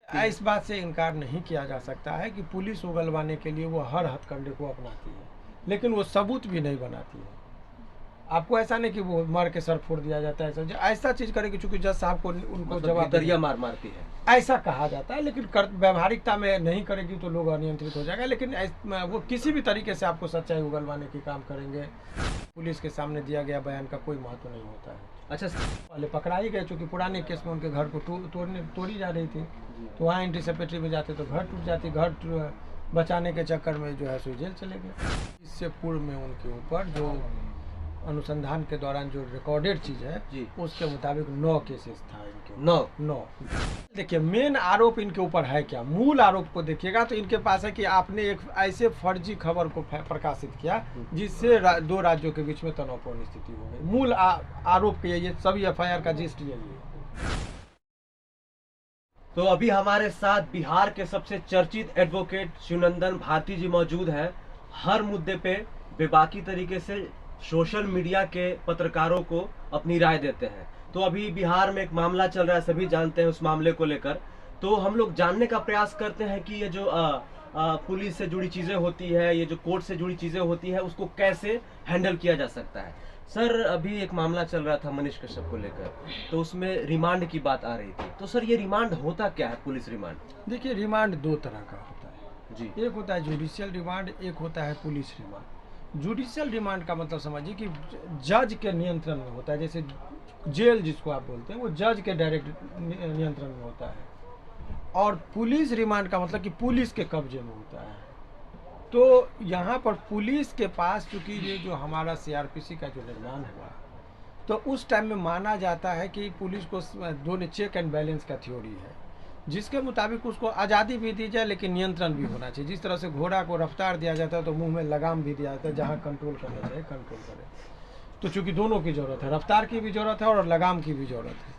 इस बात से इनकार नहीं किया जा सकता है कि पुलिस उगलवाने के लिए वो हर हथकंडे को अपनाती है, लेकिन वो सबूत भी नहीं बनाती है। आपको ऐसा नहीं कि वो मार के सर फोड़ दिया जाता है, ऐसा चीज करेगी चूंकि जज साहब को उनको मतलब जवाब दरिया मार मारती है, ऐसा कहा जाता है, लेकिन व्यवहारिकता में नहीं करेगी तो लोग अनियंत्रित हो जाएगा। लेकिन वो किसी भी तरीके से आपको सच्चाई उगलवाने की काम करेंगे। पुलिस के सामने दिया गया बयान का कोई महत्व नहीं होता है। अच्छा पहले पकड़ा ही गए, चूंकि पुराने केस में उनके घर को तोड़ी जा रही थी, तो वहाँ एंटीसेपेटरी में जाते तो घर टूट जाती, घर बचाने के चक्कर में जो है सो जेल चले गए। इससे पूर्व में उनके ऊपर जो अनुसंधान के दौरान जो रिकॉर्डेड चीज है उसके मुताबिक 9 केसेस था इनके। 9 देखिए, मेन आरोप इनके ऊपर है क्या, मूल आरोप को देखिएगा तो इनके पास है कि आपने एक ऐसे फर्जी खबर को प्रकाशित किया जिससे दो राज्यों के बीच में तनावपूर्ण स्थिति हो गई। मूल आरोप ये सभी एफआईआर का जिस्ट यही है। तो अभी हमारे साथ बिहार के सबसे चर्चित एडवोकेट शिवनंदन भारती जी मौजूद हैं। हर मुद्दे पे बेबाकी तरीके से सोशल मीडिया के पत्रकारों को अपनी राय देते हैं। तो अभी बिहार में एक मामला चल रहा है, सभी जानते हैं उस मामले को लेकर। तो हम लोग जानने का प्रयास करते हैं कि ये जो पुलिस से जुड़ी चीजें होती है, ये जो कोर्ट से जुड़ी चीजें होती है, उसको कैसे हैंडल किया जा सकता है। सर, अभी एक मामला चल रहा था मनीष कश्यप को लेकर, तो उसमें रिमांड की बात आ रही थी। तो सर, ये रिमांड होता क्या है, पुलिस रिमांड? देखिए, रिमांड 2 तरह का होता है जी। एक होता है जुडिशियल रिमांड, एक होता है पुलिस रिमांड। जुडिशियल रिमांड का मतलब समझिए कि जज के नियंत्रण में होता है, जैसे जेल जिसको आप बोलते हैं वो जज के डायरेक्ट नियंत्रण में होता है। और पुलिस रिमांड का मतलब कि पुलिस के कब्जे में होता है। तो यहाँ पर पुलिस के पास, चूंकि ये जो हमारा सीआरपीसी का जो निर्माण हुआ, तो उस टाइम में माना जाता है कि पुलिस को दोनों चेक एंड बैलेंस का थ्योरी है, जिसके मुताबिक उसको आज़ादी भी दी जाए लेकिन नियंत्रण भी होना चाहिए। जिस तरह से घोड़ा को रफ्तार दिया जाता है तो मुंह में लगाम भी दिया जाता है, जहाँ कंट्रोल करना चाहिए कंट्रोल करे। तो चूंकि दोनों की ज़रूरत है, रफ्तार की भी ज़रूरत है और लगाम की भी ज़रूरत है।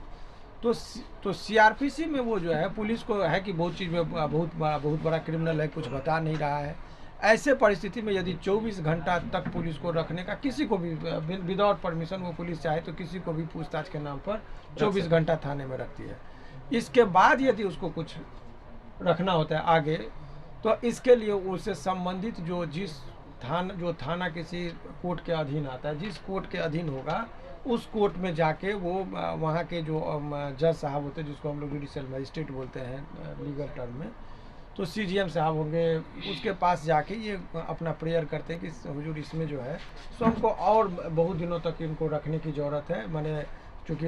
तो सीआरपीसी में वो जो है पुलिस को है कि बहुत चीज़ में बहुत बड़ा क्रिमिनल है, कुछ बता नहीं रहा है। ऐसे परिस्थिति में यदि 24 घंटा तक पुलिस को रखने का, किसी को भी विदाउट परमिशन वो पुलिस चाहे तो किसी को भी पूछताछ के नाम पर 24 घंटा थाने में रखती है। इसके बाद यदि उसको कुछ रखना होता है आगे, तो इसके लिए उससे संबंधित जो थाना किसी कोर्ट के अधीन आता है, जिस कोर्ट के अधीन होगा उस कोर्ट में जाके वो वहाँ के जो जज साहब होते हैं, जिसको हम लोग जुडिशियल मजिस्ट्रेट बोलते हैं लीगल टर्म में, तो सीजीएम साहब होंगे, उसके पास जाके ये अपना प्रेयर करते हैं कि हुजूर इसमें जो है सो हमको और बहुत दिनों तक इनको रखने की ज़रूरत है। मैंने चूँकि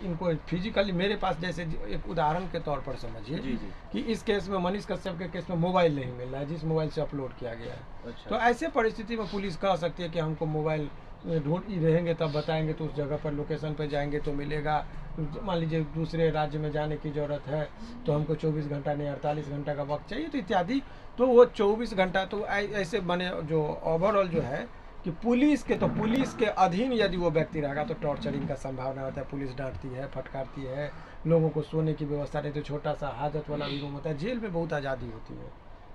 इनको फिजिकली मेरे पास, जैसे एक उदाहरण के तौर पर समझिए कि इस केस में मनीष कश्यप के केस में मोबाइल नहीं मिल रहा है जिस मोबाइल से अपलोड किया गया है। अच्छा। तो ऐसे परिस्थिति में पुलिस कह सकती है कि हमको मोबाइल ढूंढ ही रहेंगे तब बताएंगे, तो उस जगह पर लोकेशन पर जाएंगे तो मिलेगा। मान लीजिए दूसरे राज्य में जाने की ज़रूरत है तो हमको 24 घंटा नहीं 48 घंटा का वक्त चाहिए, तो इत्यादि। तो वो 24 घंटा तो ऐसे बने जो ओवरऑल जो है कि पुलिस के अधीन यदि वो व्यक्ति रहेगा तो टॉर्चरिंग का संभावना होता है। पुलिस डांटती है, फटकारती है, लोगों को सोने की व्यवस्था नहीं, तो छोटा सा हाजत वाला भी रूम होता है। जेल में बहुत आज़ादी होती है,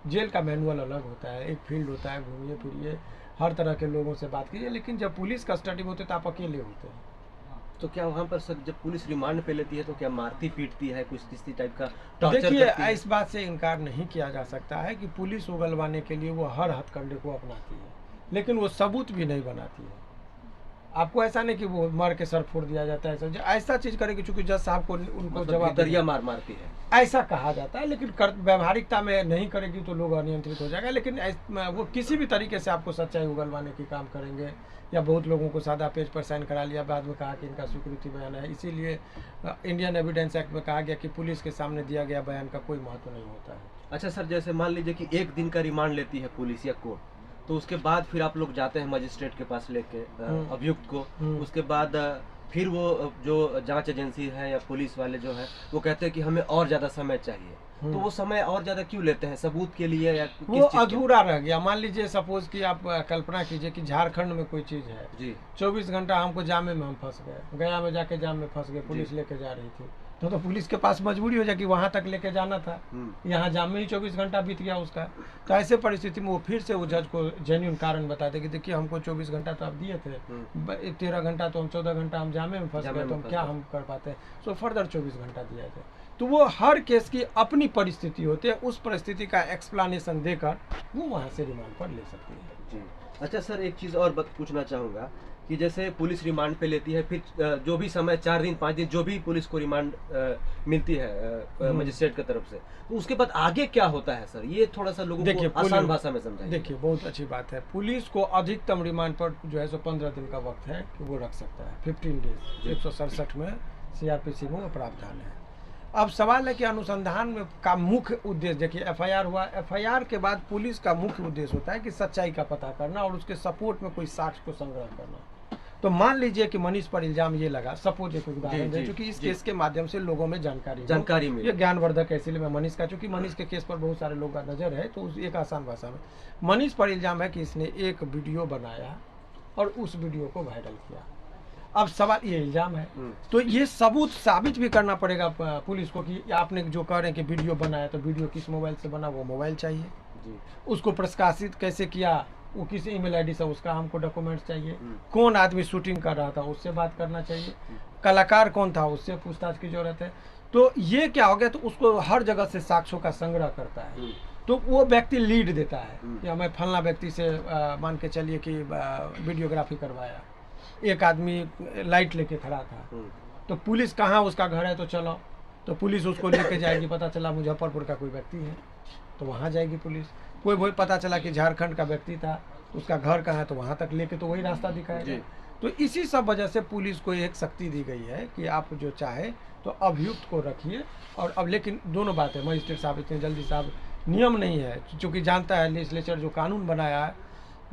जेल का मैनुअल अलग होता है, एक फील्ड होता है, घूमिए फिरिए, हर तरह के लोगों से बात कीजिए। लेकिन जब पुलिस कस्टडी में होते तो आप अकेले होते हैं। तो क्या वहाँ पर सर जब पुलिस रिमांड पे लेती है तो क्या मारती पीटती है, कुछ किसी टाइप का टॉर्चर देखिए, करती है? इस बात से इनकार नहीं किया जा सकता है कि पुलिस उगलवाने के लिए वो हर हथकंडे को अपनाती है, लेकिन वो सबूत भी नहीं बनाती है। आपको ऐसा नहीं कि वो मार के सर फोड़ दिया जाता है, ऐसा चीज करेगी चूंकि जज साहब को उनको मतलब जवाब दरिया मार मारती है, ऐसा कहा जाता है। लेकिन व्यवहारिकता में नहीं करेगी तो लोग अनियंत्रित हो जाएगा। लेकिन वो किसी भी तरीके से आपको सच्चाई उगलवाने की काम करेंगे। या बहुत लोगों को सादा पेज पर साइन करा लिया, बाद में कहा कि इनका स्वीकृति बयान है। इसीलिए इंडियन एविडेंस एक्ट में कहा गया कि पुलिस के सामने दिया गया बयान का कोई महत्व नहीं होता है। अच्छा सर, जैसे मान लीजिए कि एक दिन का रिमांड लेती है पुलिस या कोर्ट, तो उसके बाद फिर आप लोग जाते हैं मजिस्ट्रेट के पास लेके अभियुक्त को। उसके बाद फिर वो जो जांच एजेंसी है या पुलिस वाले जो है वो कहते हैं कि हमें और ज्यादा समय चाहिए। तो वो समय और ज्यादा क्यों लेते हैं, सबूत के लिए या किस वो चीज अधूरा रह गया। मान लीजिए सपोज कि आप कल्पना कीजिए कि झारखंड में कोई चीज है जी, 24 घंटा हमको जामे में हम फंस गए, गया में जाके जाम में फंस गए, पुलिस लेके जा रही थी, तो पुलिस के पास मजबूरी हो जाए कि वहां तक लेके जाना था, यहाँ जाम में ही 24 घंटा बीत गया उसका। तो ऐसे परिस्थिति में वो फिर से वो जज को जेन्युइन कारण बताते कि देखिए हमको 24 घंटा तो आप दिए थे, 13 घंटा तो हम 14 घंटा हम जामे में फंस गए, तो हम क्या हम कर पाते हैं, सो फर्दर 24 घंटा दिया जाए। तो वो हर केस की अपनी परिस्थिति होती है, उस परिस्थिति का एक्सप्लेनेशन देकर वो वहाँ से रिमांड पर ले सकती है। जी। अच्छा सर, एक चीज़ और पूछना चाहूँगा कि जैसे पुलिस रिमांड पे लेती है, फिर जो भी समय 4 दिन 5 दिन जो भी पुलिस को रिमांड मिलती है मजिस्ट्रेट की तरफ से, तो उसके बाद आगे क्या होता है सर? ये थोड़ा सा लोगों को आसान भाषा में समझाइए। देखिए, बहुत अच्छी बात है। पुलिस को अधिकतम रिमांड पर जो है सो 15 दिन का वक्त है कि वो रख सकता है, 15 डेज 167 में CRPC में वो प्रावधान है। अब सवाल है कि अनुसंधान में का मुख्य उद्देश्य, देखिए FIR हुआ, FIR के बाद पुलिस का मुख्य उद्देश्य होता है कि सच्चाई का पता करना और उसके सपोर्ट में कोई साक्ष्य को संग्रह करना। तो मान लीजिए कि मनीष पर इल्जाम ये लगा, सपोज एक उदाहरण दें, चूंकि इस केस के माध्यम से लोगों में जानकारी मिली, ये ज्ञानवर्धक है, इसलिए मैं मनीष का, चूंकि मनीष के केस पर बहुत सारे लोगों का नजर है, तो एक आसान भाषा में मनीष पर इल्जाम है कि इसने एक वीडियो बनाया और उस वीडियो को वायरल किया। अब सवाल, ये इल्जाम है तो ये सबूत साबित भी करना पड़ेगा पुलिस को कि आपने जो कह रहे हैं कि वीडियो बनाया, तो वीडियो किस मोबाइल से बना, वो मोबाइल चाहिए जी। उसको प्रकाशित कैसे किया, वो किस ईमेल आईडी से, उसका हमको डॉक्यूमेंट्स चाहिए। कौन आदमी शूटिंग कर रहा था, उससे बात करना चाहिए। कलाकार कौन था, उससे पूछताछ की जरूरत है। तो ये क्या हो गया, तो उसको हर जगह से साक्ष्यों का संग्रह करता है। तो वो व्यक्ति लीड देता है कि मैं फलना व्यक्ति से मान के चलिए कि वीडियोग्राफी करवाया, एक आदमी लाइट लेके खड़ा था, तो पुलिस कहाँ उसका घर है, तो चलो, तो पुलिस उसको लेके जाएगी। पता चला मुजफ्फरपुर का कोई व्यक्ति है तो वहाँ जाएगी पुलिस। कोई पता चला कि झारखंड का व्यक्ति था, उसका घर कहाँ है, तो वहाँ तक लेके तो वही रास्ता दिखाएगा। तो इसी सब वजह से पुलिस को एक शक्ति दी गई है कि आप जो चाहे तो अभियुक्त को रखिए। और अब लेकिन दोनों बातें, मजिस्ट्रेट साहब इतने जल्दी साहब नियम नहीं है, क्योंकि जानता है लेजिस्लेचर जो कानून बनाया है,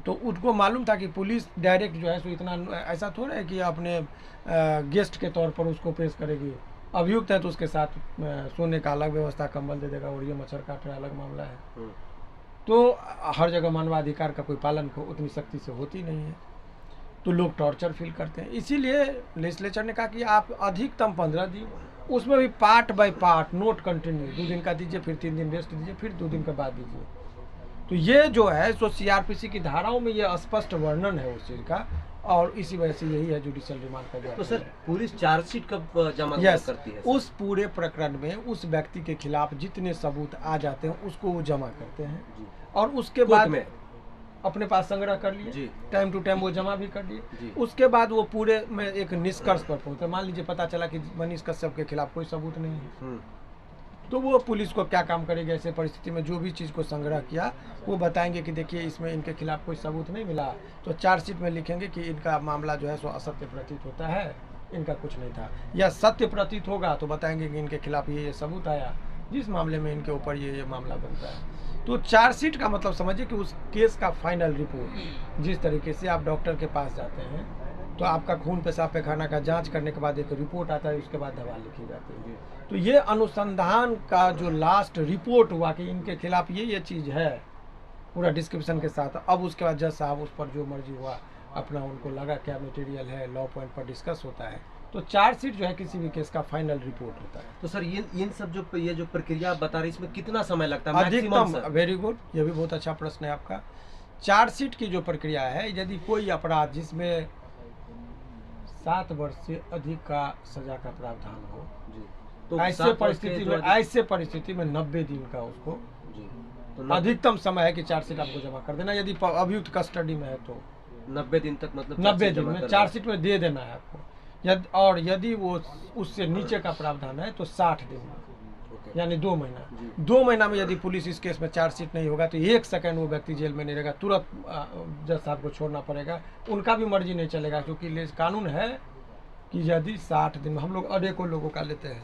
तो उनको मालूम था कि पुलिस डायरेक्ट जो है सो इतना ऐसा थोड़ा है कि अपने गेस्ट के तौर पर उसको पेश करेगी। अभियुक्त है तो उसके साथ सोने का अलग व्यवस्था, कंबल दे देगा, और ये मच्छर काट रहा अलग मामला है। तो हर जगह मानवाधिकार का कोई पालन को उतनी सख्ती से होती नहीं है, तो लोग टॉर्चर फील करते हैं। इसीलिए लेजिस्लेचर ने कहा कि आप अधिकतम 15 दिन, उसमें भी part by part, note continue, 2 दिन का दीजिए, फिर 3 दिन रेस्ट दीजिए, फिर 2 दिन के बाद दीजिए। तो ये जो है सो CRPC की धाराओं में ये स्पष्ट वर्णन है उस चीज का, और इसी वजह से यही है जुडिशियल रिमांड का जो। तो सर पुलिस चार्जशीट कब जमा करती है? उस पूरे प्रकरण में उस व्यक्ति के खिलाफ जितने सबूत आ जाते हैं उसको वो जमा करते हैं जी। और उसके बाद में अपने पास संग्रह कर लिए, टाइम टू टाइम वो जमा भी कर लिए। उसके बाद वो पूरे में एक निष्कर्ष पर पहुंचे। मान लीजिए पता चला कि मनीष कश्यप के खिलाफ कोई सबूत नहीं है, तो वो पुलिस को क्या काम करेगी ऐसे परिस्थिति में, जो भी चीज़ को संग्रह किया वो बताएंगे कि देखिए इसमें इनके खिलाफ कोई सबूत नहीं मिला, तो चार्जशीट में लिखेंगे कि इनका मामला जो है सो असत्य प्रतीत होता है, इनका कुछ नहीं था। या सत्य प्रतीत होगा तो बताएंगे कि इनके खिलाफ ये सबूत आया, जिस मामले में इनके ऊपर ये मामला बनता है। तो चार्जशीट का मतलब समझिए कि उस केस का फाइनल रिपोर्ट, जिस तरीके से आप डॉक्टर के पास जाते हैं तो आपका खून पेशाब पैखाना का जांच करने के बाद एक रिपोर्ट आता है, उसके बाद दवा लिखी जाती है। तो ये अनुसंधान का जो लास्ट रिपोर्ट हुआ कि इनके खिलाफ ये चीज़ है, पूरा डिस्क्रिप्शन के साथ, अब उसके बाद जज साहब उस पर जो मर्जी हुआ अपना उनको लगा क्या मटेरियल है, लॉ पॉइंट पर डिस्कस होता है। तो चार्जशीट जो है किसी भी केस का फाइनल रिपोर्ट होता है। तो सर इन सब जो ये जो प्रक्रिया आप बता रही, इसमें कितना समय लगता है अधिकतम? वेरी गुड, ये भी बहुत अच्छा प्रश्न है आपका। चार्जशीट की जो प्रक्रिया है, यदि कोई अपराध जिसमें 7 वर्ष से अधिक का सजा का प्रावधान हो जी, तो ऐसे परिस्थिति में 90 दिन का उसको जी, तो अधिकतम समय है कि चार्जशीट आपको जमा कर देना। यदि अभियुक्त कस्टडी में है तो 90 दिन तक, मतलब 90 दिन में चार्जशीट में दे देना है आपको। और यदि वो उससे नीचे का प्रावधान है तो 60 दिन में, यानी 2 महीना। 2 महीना में यदि पुलिस इस केस में चार्जशीट नहीं होगा तो 1 सेकंड वो व्यक्ति जेल में नहीं रहेगा, तुरंत जज साहब को छोड़ना पड़ेगा। उनका भी मर्जी नहीं चलेगा, क्योंकि कानून है कि यदि 60 दिन में, हम लोग अनेकों लोगों का लेते हैं,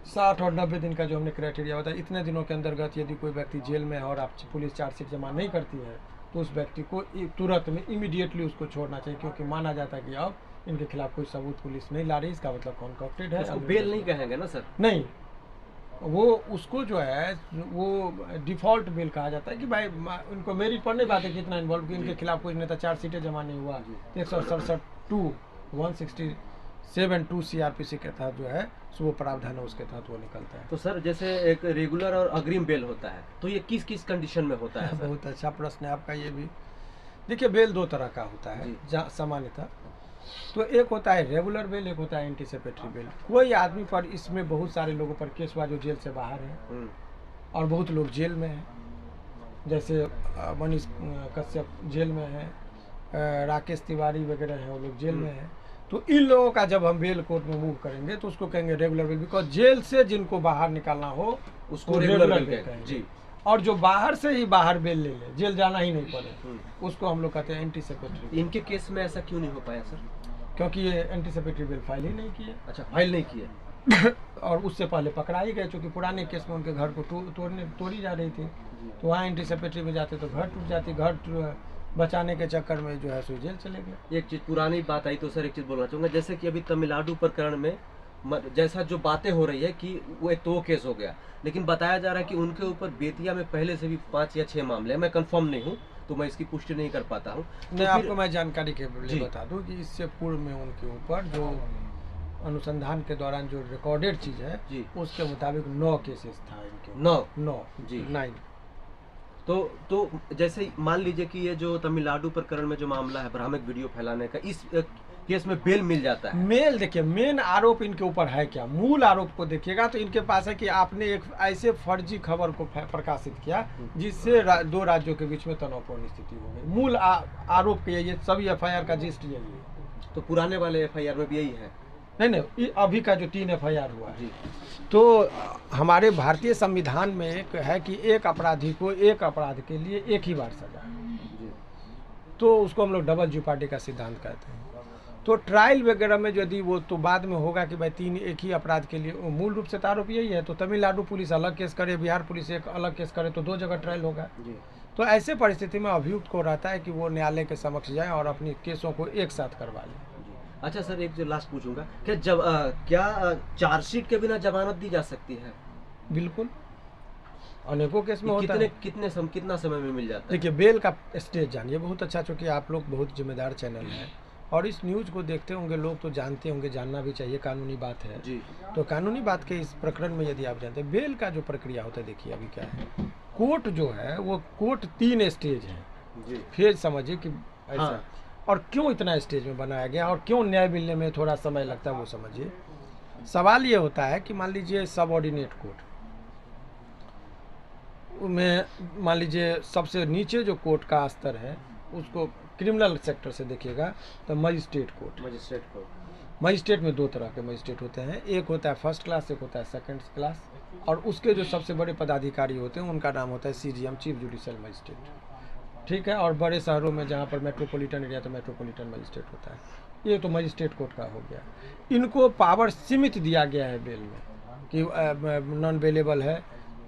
60 और 90 दिन का जो हमने क्राइटेरिया बताया, इतने दिनों के अंतर्गत यदि कोई व्यक्ति जेल में है और आप पुलिस चार्जशीट जमा नहीं करती है तो उस व्यक्ति को तुरंत में इमीडिएटली उसको छोड़ना चाहिए, क्योंकि माना जाता है कि अब इनके खिलाफ कोई सबूत पुलिस नहीं ला रही, इसका मतलब कॉन्कॉक्टेड है। उसको बेल नहीं कहेंगे ना सर? नहीं, वो उसको जो है वो डिफॉल्ट बेल कहा जाता है कि भाई उनको मेरिट पर नहीं बात है कितना इन्वॉल्व, कि इनके खिलाफ कोई नेता चार्जशीटें जमा नहीं हुआ। 167(2) CRPC के तहत जो है सो वो प्रावधान है, उसके तहत वो निकलता है। तो सर जैसे एक रेगुलर और अग्रिम बेल होता है, तो ये किस किस कंडीशन में होता है? बहुत अच्छा प्रश्न है आपका ये भी। देखिए, बेल 2 तरह का होता है सामान्यतः। तो एक होता है रेगुलर बेल, एक होता है एंटीसिपेटरी बेल। कोई आदमी पर, इसमें बहुत सारे लोगों पर केस हुआ जो जेल से बाहर है और बहुत लोग जेल में हैं, जैसे मनीष कश्यप जेल में है, राकेश तिवारी वगैरह हैं, वो लोग जेल में हैं। तो इन लोगों का जब हम बेल कोर्ट में मूव करेंगे तो उसको कहेंगे रेगुलर बेल, बिकॉज जेल से जिनको बाहर निकालना हो उसको रेगुलर बेल कहेंगे जी। और जो बाहर से ही बाहर बेल ले ले, जेल जाना ही नहीं पड़े, उसको हम लोग कहते हैं एंटीसिपेटरी। इनके केस में ऐसा क्यों नहीं हो पाया सर? क्योंकि ये एंटीसिपेटरी बेल फाइल ही नहीं किए। अच्छा, फाइल नहीं किए। और उससे पहले पकड़ा ही गए, क्योंकि पुराने केस में उनके घर को तोड़ी जा रही थी, तो वहाँ एंटीसिपेटरी में जाते तो घर टूट जाती, घर बचाने के चक्कर में जो है सो जेल चले गए। एक चीज पुरानी बात आई तो सर एक चीज बोलना चाहूंगा, जैसे कि अभी तमिलनाडु प्रकरण में जैसा जो बातें हो रही है कि वो एक तो वो केस हो गया, लेकिन बताया जा रहा है कि उनके ऊपर बेतिया में पहले से भी 5 या 6 मामले हैं। मैं कंफर्म नहीं हूँ तो मैं इसकी पुष्टि नहीं कर पाता हूँ। मैं आपको मैं जानकारी के लिए बता दूं कि इससे पूर्व में उनके ऊपर जो अनुसंधान के दौरान जो रिकॉर्डेड चीज है जी, उसके मुताबिक 9 केसेस था इनके। 9 जी 9। तो जैसे मान लीजिए कि ये जो तमिलनाडु प्रकरण में जो मामला है भ्रामक वीडियो फैलाने का, इस केस में बेल मिल जाता है। मेल देखिए, मेन आरोप इनके ऊपर है क्या, मूल आरोप को देखिएगा तो इनके पास है कि आपने एक ऐसे फर्जी खबर को प्रकाशित किया जिससे 2 राज्यों के बीच में तनावपूर्ण स्थिति हो गई। मूल आरोप ये सभी एफआईआर का जिस्ट यही है। तो पुराने वाले एफआईआर में भी यही है? नहीं, अभी का जो 3 एफआईआर हुआ जी, तो हमारे भारतीय संविधान में एक है कि एक अपराधी को एक अपराध के लिए एक ही बार सजा है, तो उसको हम लोग डबल जेओपार्डी का सिद्धांत कहते हैं। तो ट्रायल वगैरह में यदि वो तो बाद में होगा कि भाई 3 एक ही अपराध के लिए, मूल रूप से तो आरोप यही है। तो तमिलनाडु पुलिस अलग केस करे, बिहार पुलिस एक अलग केस करे, तो 2 जगह ट्रायल होगा जी। तो ऐसे परिस्थिति में अभियुक्त को रहता है कि वो न्यायालय के समक्ष जाए और अपनी केसों को एक साथ करवा ले। अच्छा सर, एक जो लास्ट पूछूंगा, क्या चार्जशीट के बिना जमानत दी जा सकती है? बिल्कुल, अनेकों केस में होता है। कितना समय में मिल जाता है? देखिए, बेल का स्टेज जानिए बहुत अच्छा, चूँकि आप लोग बहुत जिम्मेदार चैनल है और इस न्यूज़ को देखते होंगे लोग, तो जानते होंगे, जानना भी चाहिए, कानूनी बात है जी। तो कानूनी बात के इस प्रकरण में यदि आप जानते हैं बेल का जो प्रक्रिया होता है, देखिए अभी क्या है, कोर्ट जो है वो कोर्ट 3 स्टेज है जी। फिर समझिए कि ऐसा हाँ। और क्यों इतना स्टेज में बनाया गया और क्यों न्याय मिलने में थोड़ा समय लगता है वो समझिए। सवाल ये होता है कि मान लीजिए सबऑर्डिनेट कोर्ट में, मान लीजिए सबसे नीचे जो कोर्ट का स्तर है उसको क्रिमिनल सेक्टर से देखिएगा तो मजिस्ट्रेट कोर्ट। मजिस्ट्रेट में 2 तरह के मजिस्ट्रेट होते हैं, एक होता है फर्स्ट क्लास, एक होता है सेकंड क्लास, और उसके जो सबसे बड़े पदाधिकारी होते हैं उनका नाम होता है सीजीएम, चीफ जुडिशियल मजिस्ट्रेट। ठीक है, और बड़े शहरों में जहाँ पर मेट्रोपॉलिटन एरिया तो मेट्रोपॉलिटन मजिस्ट्रेट होता है। ये तो मजिस्ट्रेट कोर्ट का हो गया। इनको पावर सीमित दिया गया है बेल में कि नॉन बेलेबल है,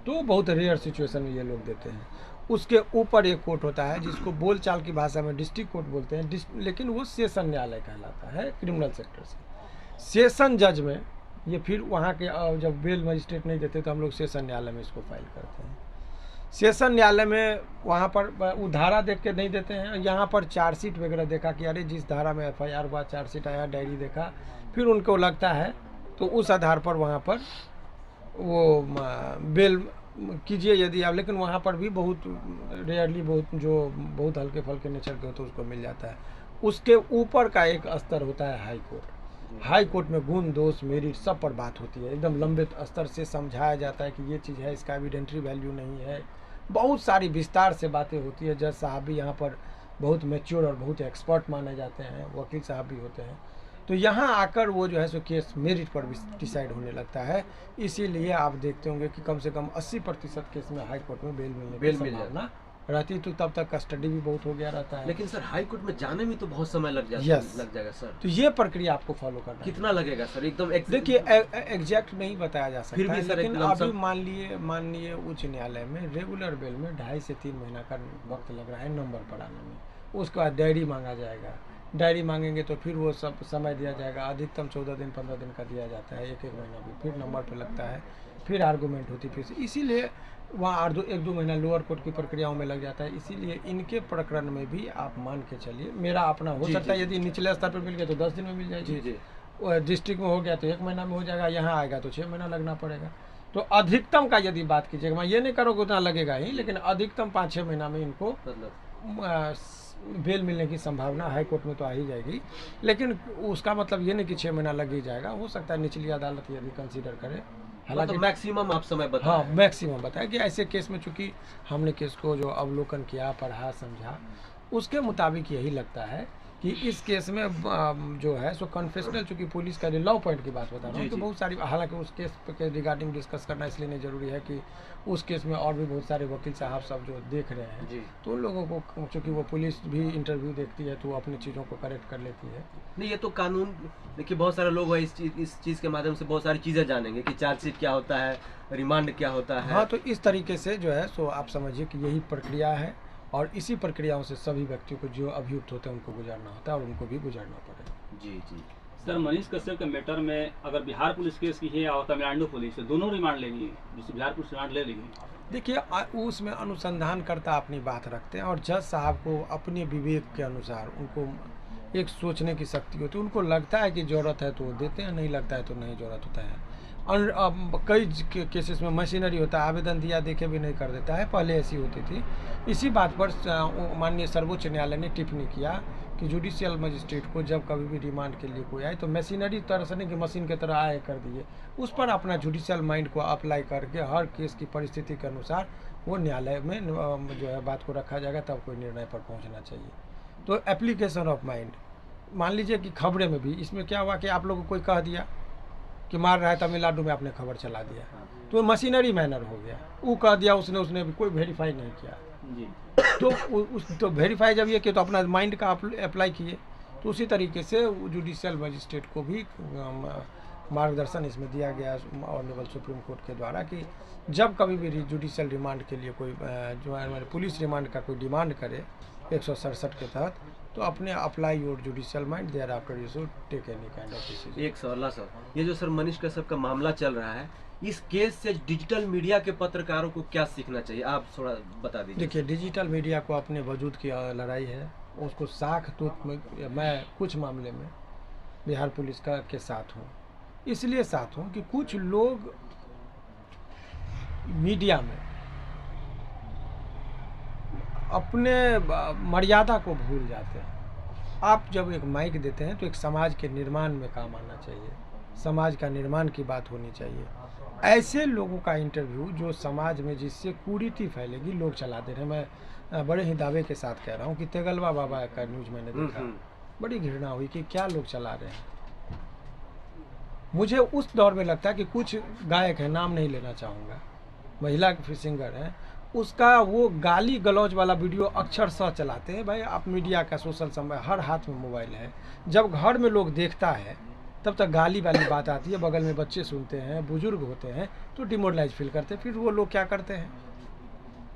तो बहुत रेयर सिचुएशन में ये लोग देते हैं। उसके ऊपर एक कोर्ट होता है जिसको बोलचाल की भाषा में डिस्ट्रिक्ट कोर्ट बोलते हैं, लेकिन वो सेशन न्यायालय कहलाता है क्रिमिनल सेक्टर से। सेशन जज में ये फिर वहाँ के जब बेल मजिस्ट्रेट नहीं देते तो हम लोग सेशन न्यायालय में इसको फाइल करते हैं। सेशन न्यायालय में वहाँ पर वो धारा देख के नहीं देते हैं, यहाँ पर चार्जशीट वगैरह देखा कि अरे जिस धारा में एफआईआर हुआ, चार्जशीट आया, डायरी देखा, फिर उनको लगता है तो उस आधार पर वहाँ पर वो बेल कीजिए यदि आप, लेकिन वहाँ पर भी बहुत रेयरली, बहुत हल्के फल्के नेचर के होते उसको मिल जाता है। उसके ऊपर का एक स्तर होता है हाई कोर्ट। हाई कोर्ट में गुण, दोष, मेरिट सब पर बात होती है, एकदम लंबे स्तर से समझाया जाता है कि ये चीज़ है, इसका एविडेंटरी वैल्यू नहीं है, बहुत सारी विस्तार से बातें होती है। जज साहब भी यहाँ पर बहुत मैच्योर और बहुत एक्सपर्ट माने जाते हैं, वकील साहब भी होते हैं। तो यहाँ आकर वो जो है सो केस मेरिट पर भी डिसाइड होने लगता है। इसीलिए आप देखते होंगे कि कम से कम 80% केस में हाई कोर्ट में बेल मिलने की संभावना रहती, तो तब तक कस्टडी भी बहुत हो गया रहता है। लेकिन सर हाई कोर्ट में जाने में तो बहुत समय लग जाएगा सर। तो ये प्रक्रिया आपको फॉलो करना कितना लगेगा सर? एकदम देखिए एग्जैक्ट नहीं बताया जा सकता, फिर भी सर लेकिन अभी मान लिए उच्च न्यायालय में रेगुलर बेल में 2.5 से 3 महीना का वक्त लग रहा है नंबर पर आने में। उसके बाद डायरी मांगा जाएगा, डायरी मांगेंगे तो फिर वो सब समय दिया जाएगा, अधिकतम 14 दिन 15 दिन का दिया जाता है, 1-1 महीना भी, फिर नंबर पे लगता है, फिर आर्गूमेंट होती है, फिर इसीलिए वहाँ 1-2 महीना लोअर कोर्ट की प्रक्रियाओं में लग जाता है। इसीलिए इनके प्रकरण में भी आप मान के चलिए, मेरा अपना हो सकता है यदि निचले स्तर पर मिल गया तो 10 दिन में मिल जाएगी, डिस्ट्रिक्ट में हो गया तो 1 महीना में हो जाएगा, यहाँ आएगा तो 6 महीना लगना पड़ेगा। तो अधिकतम का यदि बात कीजिएगा, मैं ये नहीं करूँगा उतना लगेगा ही, लेकिन अधिकतम 5-6 महीना में इनको बेल मिलने की संभावना हाई कोर्ट में तो आ ही जाएगी, लेकिन उसका मतलब ये नहीं कि 6 महीना लग ही जाएगा। हो सकता है निचली अदालत यदि कंसीडर करे, हालांकि मतलब मैक्सिमम आप समय बता हाँ रहे हैं। मैक्सिमम बताया कि ऐसे केस में चूंकि हमने केस को जो अवलोकन किया, पढ़ा, समझा, उसके मुताबिक यही लगता है कि इस केस में जो है सो कन्फेशनल, चूंकि पुलिस का लॉ पॉइंट की बात बता रहा हूँ जी, कि जी। बहुत सारी, हालांकि उस केस के रिगार्डिंग डिस्कस करना इसलिए नहीं जरूरी है कि उस केस में और भी बहुत सारे वकील साहब सब जो देख रहे हैं, जी। तो उन लोगों को चूंकि वो पुलिस भी इंटरव्यू देखती है तो वो अपनी चीज़ों को करेक्ट कर लेती है। नहीं, ये तो कानून, देखिए बहुत सारे लोग हैं इस चीज के माध्यम से बहुत सारी चीजें जानेंगे कि चार्जशीट क्या होता है, रिमांड क्या होता है। हाँ, तो इस तरीके से जो है सो आप समझिए कि यही प्रक्रिया है, और इसी प्रक्रियाओं से सभी व्यक्तियों को जो अभियुक्त होते हैं उनको गुजरना होता है, और उनको भी गुजरना पड़ेगा। जी जी। सर, मनीष कश्यप के मैटर में अगर बिहार पुलिस केस की है और तमिलनाडु पुलिस है, दोनों रिमांड लेगी, जैसे बिहार पुलिस रिमांड ले लेगी? देखिए, उसमें अनुसंधानकर्ता अपनी बात रखते हैं, और जज साहब को अपने विवेक के अनुसार उनको एक सोचने की शक्ति होती है। उनको लगता है कि ज़रूरत है तो वो देते हैं, नहीं लगता है तो नहीं ज़रूरत होता है। और कई केसेस में मशीनरी होता है, आवेदन दिया देखे भी नहीं कर देता है, पहले ऐसी होती थी। इसी बात पर माननीय सर्वोच्च न्यायालय ने टिप्पणी किया कि जुडिशियल मजिस्ट्रेट को जब कभी भी रिमांड के लिए कोई आए तो मशीनरी तरह से नहीं कि मशीन की तरह आए कर दिए, उस पर अपना जुडिशियल माइंड को अप्लाई करके हर केस की परिस्थिति के अनुसार वो न्यायालय में जो है बात को रखा जाएगा, तब कोई निर्णय पर पहुंचना चाहिए। तो एप्लीकेशन ऑफ माइंड, मान लीजिए कि खबरें में भी इसमें क्या हुआ कि आप लोगों को कोई कह दिया कि मार रहा है तमिलनाडु में, आपने खबर चला दिया, तो मशीनरी मैनर हो गया। वो कह दिया, उसने भी कोई वेरीफाई नहीं किया, जी। तो वेरीफाई जब ये किया तो अपना माइंड का अप्लाई किए। तो उसी तरीके से जुडिशियल मजिस्ट्रेट को भी मार्गदर्शन इसमें दिया गया ऑनरेबल सुप्रीम कोर्ट के द्वारा कि जब कभी भी जुडिशियल रिमांड के लिए कोई जो है पुलिस रिमांड का कोई डिमांड करे 167 के तहत, तो अपने apply your judicial mind, thereafter you should take any kind of decision. एक सवाल सर, ये जो सर मनीष कश्यप का मामला चल रहा है, इस केस से डिजिटल मीडिया के पत्रकारों को क्या सीखना चाहिए, आप थोड़ा बता दीजिए। देखिए, डिजिटल मीडिया को अपने वजूद की लड़ाई है, उसको साख तूत में मैं कुछ मामले में बिहार पुलिस का के साथ हूँ। इसलिए साथ हूँ कि कुछ लोग मीडिया में अपने मर्यादा को भूल जाते हैं। आप जब एक माइक देते हैं तो एक समाज के निर्माण में काम आना चाहिए, समाज का निर्माण की बात होनी चाहिए। ऐसे लोगों का इंटरव्यू जो समाज में जिससे कुरीति फैलेगी, लोग चला दे रहे हैं। मैं बड़े ही दावे के साथ कह रहा हूँ कि तेगलवा बाबा का न्यूज मैंने देखा, बड़ी घृणा हुई कि क्या लोग चला रहे हैं। मुझे उस दौर में लगता है कि कुछ गायक हैं, नाम नहीं लेना चाहूँगा, महिला सिंगर हैं, उसका वो गाली गलौज वाला वीडियो अक्षरशः चलाते हैं। भाई, आप मीडिया का सोशल समय, हर हाथ में मोबाइल है, जब घर में लोग देखता है तब तक गाली वाली बात आती है, बगल में बच्चे सुनते हैं, बुजुर्ग होते हैं, तो डिमोरलाइज फील करते हैं। फिर वो लोग क्या करते हैं,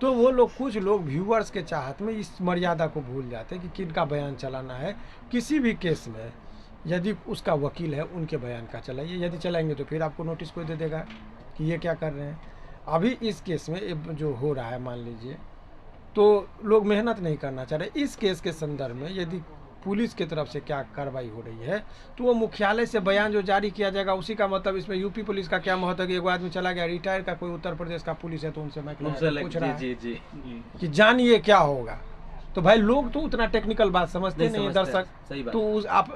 तो वो लोग, कुछ लोग व्यूअर्स के चाहत में इस मर्यादा को भूल जाते हैं कि किनका बयान चलाना है। किसी भी केस में यदि उसका वकील है, उनके बयान का चलाइए, यदि चलाएंगे तो फिर आपको नोटिस कोई दे देगा कि ये क्या कर रहे हैं। अभी इस केस में जो हो रहा है, मान लीजिए, तो लोग मेहनत नहीं करना चाह रहे। इस केस के संदर्भ में यदि पुलिस की तरफ से क्या कार्रवाई हो रही है, तो वो मुख्यालय से बयान जो जारी किया जाएगा उसी का मतलब, इसमें यूपी पुलिस का क्या महत्व है कि एगो आदमी चला गया रिटायर का, कोई उत्तर प्रदेश का पुलिस है तो उनसे मैं पूछ रहा है कि जानिए क्या होगा। तो भाई, लोग तो उतना टेक्निकल बात समझते नहीं, दर्शक,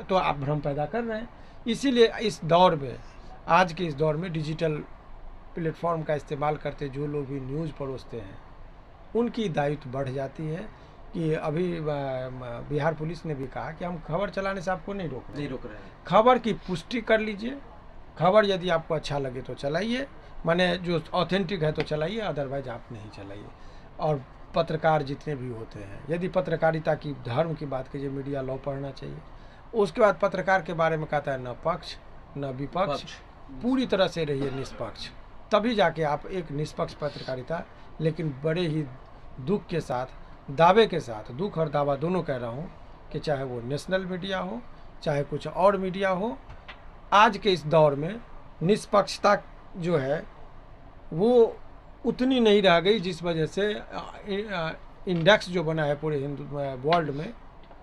तो आप भ्रम पैदा कर रहे हैं। इसीलिए इस दौर में, आज के इस दौर में डिजिटल प्लेटफॉर्म का इस्तेमाल करते जो लोग भी न्यूज़ परोसते हैं, उनकी दायित्व बढ़ जाती है। कि अभी बिहार पुलिस ने भी कहा कि हम खबर चलाने से आपको नहीं रोक रहे हैं, खबर की पुष्टि कर लीजिए। खबर यदि आपको अच्छा लगे तो चलाइए, माने जो ऑथेंटिक है तो चलाइए, अदरवाइज आप नहीं चलाइए। और पत्रकार जितने भी होते हैं, यदि पत्रकारिता की धर्म की बात कीजिए, मीडिया लॉ पढ़ना चाहिए। उसके बाद पत्रकार के बारे में कहता है न पक्ष न विपक्ष, पूरी तरह से रहिए निष्पक्ष, तभी जाके आप एक निष्पक्ष पत्रकारिता। लेकिन बड़े ही दुख के साथ, दावे के साथ, दुख और दावा दोनों कह रहा हूँ कि चाहे वो नेशनल मीडिया हो, चाहे कुछ और मीडिया हो, आज के इस दौर में निष्पक्षता जो है वो उतनी नहीं रह गई, जिस वजह से इंडेक्स जो बना है पूरे वर्ल्ड में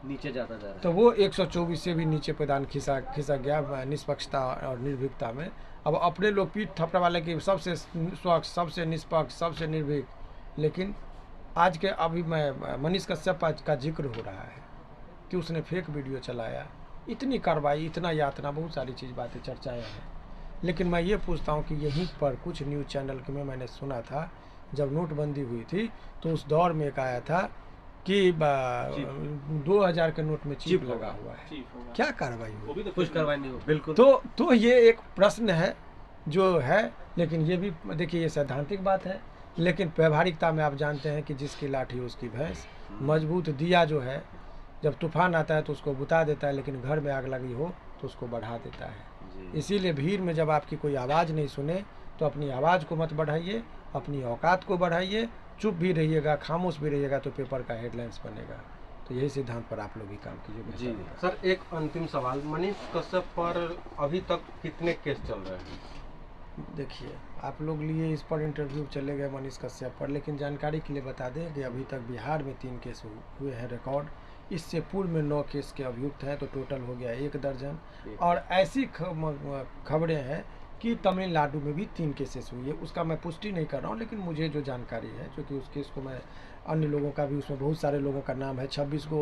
नीचे जाता जा रहा है। तो वो 124 से भी नीचे पैदान खिसक गया निष्पक्षता और निर्भीकता में। अब अपने लोग पीठ थपड़ा वाले की सबसे स्वच्छ, सबसे निष्पक्ष, सबसे निर्भीक, लेकिन आज के अभी मैं मनीष कश्यप का जिक्र हो रहा है कि उसने फेक वीडियो चलाया, इतनी कार्रवाई, इतना यातना, बहुत सारी चीज़ बातें चर्चाएं हैं। लेकिन मैं ये पूछता हूँ कि यहीं पर कुछ न्यूज़ चैनल के में मैंने सुना था, जब नोटबंदी हुई थी तो उस दौर में एक आया था कि 2000 के नोट में चिप लगा हुआ है। चीफ होगा। क्या कार्रवाई वो हुई? भी तो कुछ कार्रवाई नहीं हो, बिल्कुल। तो ये एक प्रश्न है जो है, लेकिन ये भी देखिए ये सैद्धांतिक बात है, लेकिन व्यवहारिकता में आप जानते हैं कि जिसकी लाठी उसकी भैंस। मजबूत दिया जो है जब तूफान आता है तो उसको बुता देता है, लेकिन घर में आग लगी हो तो उसको बढ़ा देता है। जी। इसीलिए भीड़ में जब आपकी कोई आवाज़ नहीं सुने तो अपनी आवाज़ को मत बढ़ाइए, अपनी औकात को बढ़ाइए, चुप भी रहिएगा, खामोश भी रहिएगा तो पेपर का हेडलाइंस बनेगा। तो यही सिद्धांत पर आप लोग भी काम कीजिए। जी। सर एक अंतिम सवाल, मनीष कश्यप पर अभी तक कितने केस चल रहे हैं? देखिए, आप लोग लिए इस पर इंटरव्यू चले गए मनीष कश्यप पर, लेकिन जानकारी के लिए बता दें कि अभी तक बिहार में 3 केस हुए हैं रिकॉर्ड। इससे पूर्व में 9 केस के अभियुक्त हैं, तो टोटल हो गया 1 दर्जन। और ऐसी खबरें हैं कि तमिलनाडु में भी 3 केसेस हुई है। उसका मैं पुष्टि नहीं कर रहा हूँ, लेकिन मुझे जो जानकारी है, क्योंकि उस केस को मैं अन्य लोगों का भी, उसमें बहुत सारे लोगों का नाम है, 26 को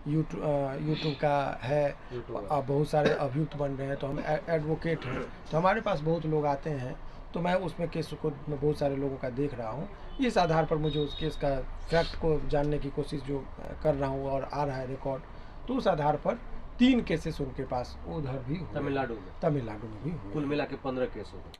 यूट्यूब का है, और बहुत सारे अभियुक्त बन रहे हैं। तो हम एडवोकेट हैं, तो हमारे पास बहुत लोग आते हैं, तो मैं उसमें केस को मैं बहुत सारे लोगों का देख रहा हूँ। इस आधार पर मुझे उस केस का फैक्ट को जानने की कोशिश जो कर रहा हूँ और आ रहा है रिकॉर्ड, तो उस आधार पर 3 केसेस उनके पास उधर भी हुए हैं। तमिलनाडु में तमिलनाडु में भी हुए कुल हैं। मिला के 15 केस हो गए।